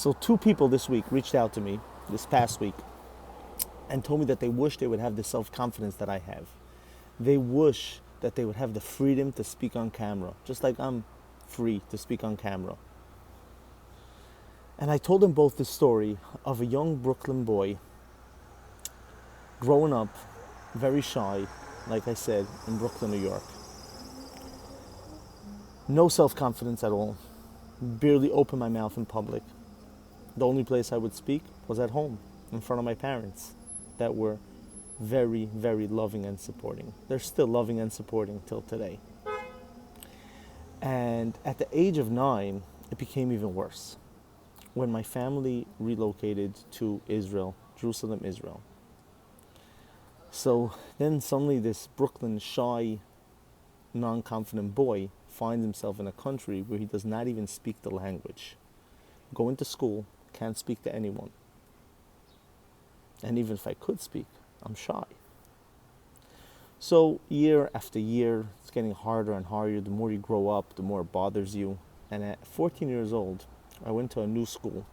So 2 people this week reached out to me this past week and told me that they wish they would have the self-confidence that I have. They wish that they would have the freedom to speak on camera, just like I'm free to speak on camera. And I told them both the story of a young Brooklyn boy growing up very shy, like I said, in Brooklyn, New York. No self-confidence at all. Barely open my mouth in public. The only place I would speak was at home, in front of my parents, that were very, very loving and supporting. They're still loving and supporting till today. And at the age of 9, it became even worse. When my family relocated to Israel, Jerusalem, Israel. So then suddenly this Brooklyn shy, non-confident boy finds himself in a country where he does not even speak the language. Going to school, can't speak to anyone. And even if I could speak, I'm shy. So year after year, it's getting harder and harder. The more you grow up, the more it bothers you. And at 14 years old, I went to a new school.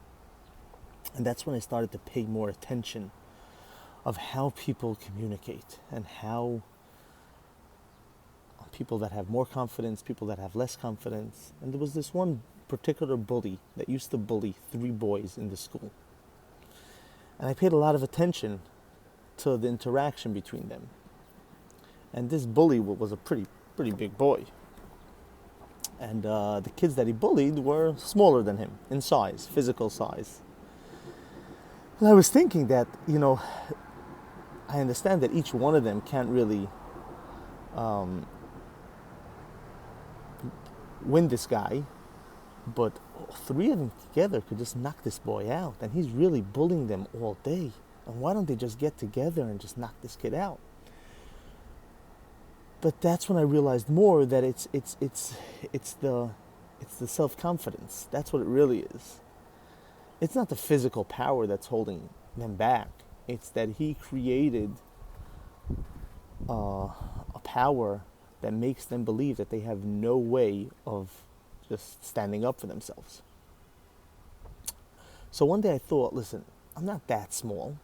And that's when I started to pay more attention of how people communicate and how people that have more confidence, people that have less confidence. And there was this one particular bully that used to bully 3 boys in the school. And I paid a lot of attention to the interaction between them. And this bully was a pretty big boy. And the kids that he bullied were smaller than him in size, physical size. And I was thinking that, I understand that each one of them can't really win this guy, but 3 of them together could just knock this boy out. And he's really bullying them all day. And why don't they just get together and just knock this kid out? But that's when I realized more that it's the self-confidence. That's what it really is. It's not the physical power that's holding them back. It's that he created a power that makes them believe that they have no way of just standing up for themselves. So one day I thought, listen, I'm not that small.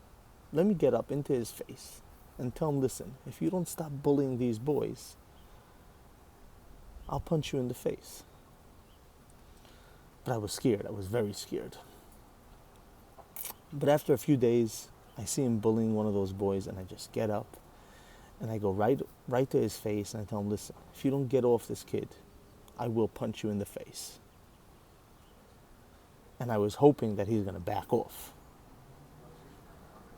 Let me get up into his face and tell him, listen, if you don't stop bullying these boys, I'll punch you in the face. But I was scared. I was very scared. But after a few days, I see him bullying one of those boys, and I just get up and I go right to his face and I tell him, listen, if you don't get off this kid, I will punch you in the face. And I was hoping that he's going to back off.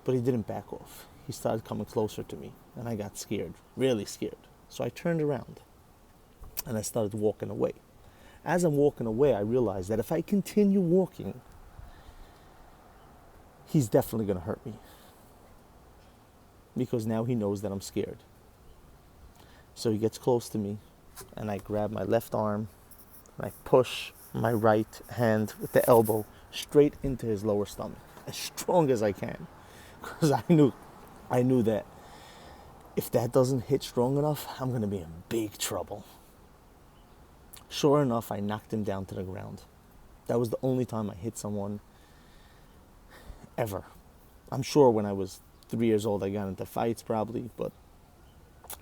But he didn't back off. He started coming closer to me, and I got scared, really scared. So I turned around and I started walking away. As I'm walking away, I realized that if I continue walking, he's definitely going to hurt me. Because now he knows that I'm scared. So he gets close to me, and I grab my left arm, and I push my right hand with the elbow straight into his lower stomach, as strong as I can. Because I knew that if that doesn't hit strong enough, I'm going to be in big trouble. Sure enough, I knocked him down to the ground. That was the only time I hit someone ever. I'm sure when I was 3 years old, I got into fights probably, but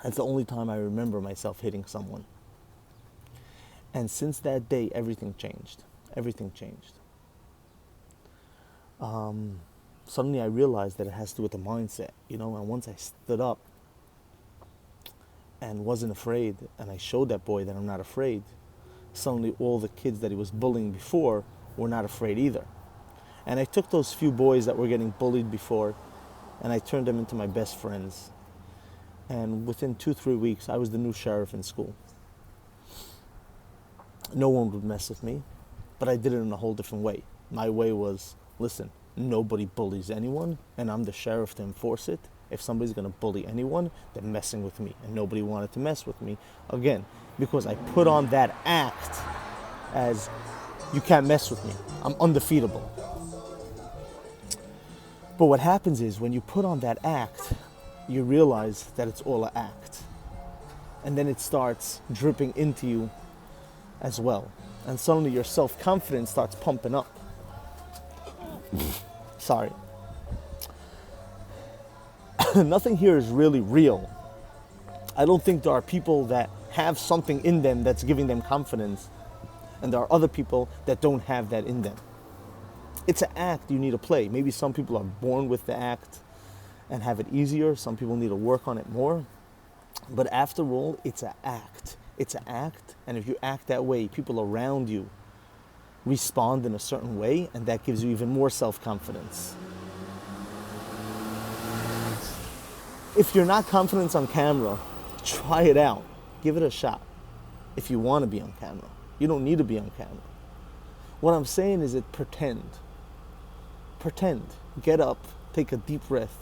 that's the only time I remember myself hitting someone. And since that day, everything changed. Everything changed. Suddenly I realized that it has to do with the mindset, and once I stood up and wasn't afraid, and I showed that boy that I'm not afraid, suddenly all the kids that he was bullying before were not afraid either. And I took those few boys that were getting bullied before, and I turned them into my best friends. And within 2-3 weeks, I was the new sheriff in school. No one would mess with me, but I did it in a whole different way. My way was, listen, nobody bullies anyone, and I'm the sheriff to enforce it. If somebody's going to bully anyone, they're messing with me. And nobody wanted to mess with me, again, because I put on that act as, you can't mess with me. I'm undefeatable. But what happens is, when you put on that act, you realize that it's all an act. And then it starts dripping into you as well. And suddenly your self-confidence starts pumping up. Sorry. Nothing here is really real. I don't think there are people that have something in them that's giving them confidence, and there are other people that don't have that in them. It's an act you need to play. Maybe some people are born with the act and have it easier. Some people need to work on it more. But after all, it's an act. It's an act, and if you act that way, people around you respond in a certain way, and that gives you even more self-confidence. If you're not confident on camera, try it out. Give it a shot. If you want to be on camera, you don't need to be on camera. What I'm saying is pretend. Pretend. Get up, take a deep breath,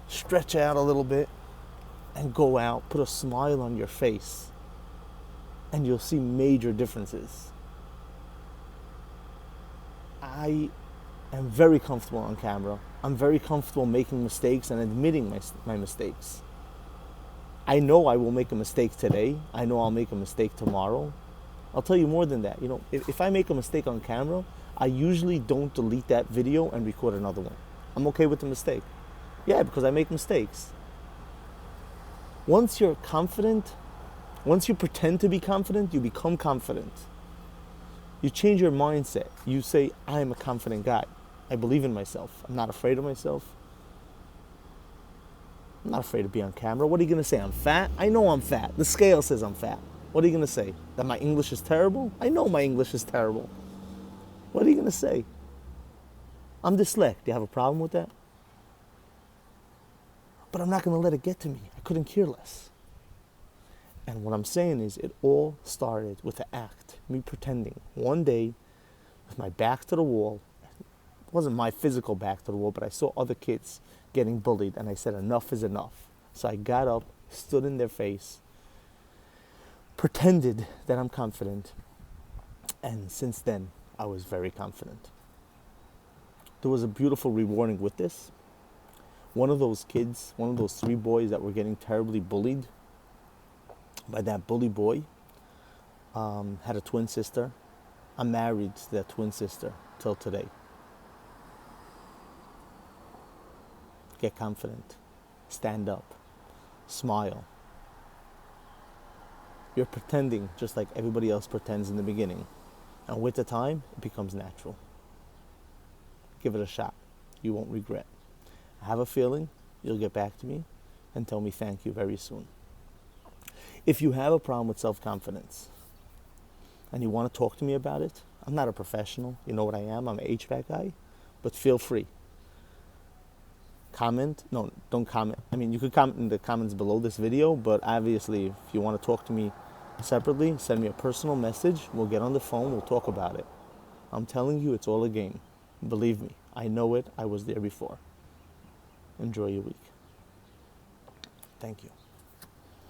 stretch out a little bit, and go out. Put a smile on your face, and you'll see major differences. I am very comfortable on camera. I'm very comfortable making mistakes and admitting my mistakes. I know I will make a mistake today. I know I'll make a mistake tomorrow. I'll tell you more than that. You know, if I make a mistake on camera, I usually don't delete that video and record another one. I'm okay with the mistake. Yeah, because I make mistakes. Once you're confident, once you pretend to be confident, you become confident. You change your mindset. You say, I'm a confident guy. I believe in myself. I'm not afraid of myself. I'm not afraid to be on camera. What are you going to say? I'm fat? I know I'm fat. The scale says I'm fat. What are you going to say? That my English is terrible? I know my English is terrible. What are you going to say? I'm dyslexic. Do you have a problem with that? But I'm not going to let it get to me. I couldn't care less. And what I'm saying is it all started with an act. Me pretending one day with my back to the wall. It wasn't my physical back to the wall, but I saw other kids getting bullied, and I said, enough is enough. So I got up, stood in their face, pretended that I'm confident, and since then, I was very confident. There was a beautiful rewarding with this. One of those kids, one of those 3 boys that were getting terribly bullied by that bully boy, had a twin sister. I'm married to that twin sister till today. Get confident. Stand up. Smile. You're pretending just like everybody else pretends in the beginning. And with the time, it becomes natural. Give it a shot. You won't regret. I have a feeling you'll get back to me and tell me thank you very soon. If you have a problem with self-confidence and you want to talk to me about it, I'm not a professional. You know what I am. I'm an HVAC guy. But feel free. Comment. No, don't comment. I mean, you could comment in the comments below this video, but obviously, if you want to talk to me separately, send me a personal message. We'll get on the phone. We'll talk about it. I'm telling you, it's all a game. Believe me. I know it. I was there before. Enjoy your week. Thank you.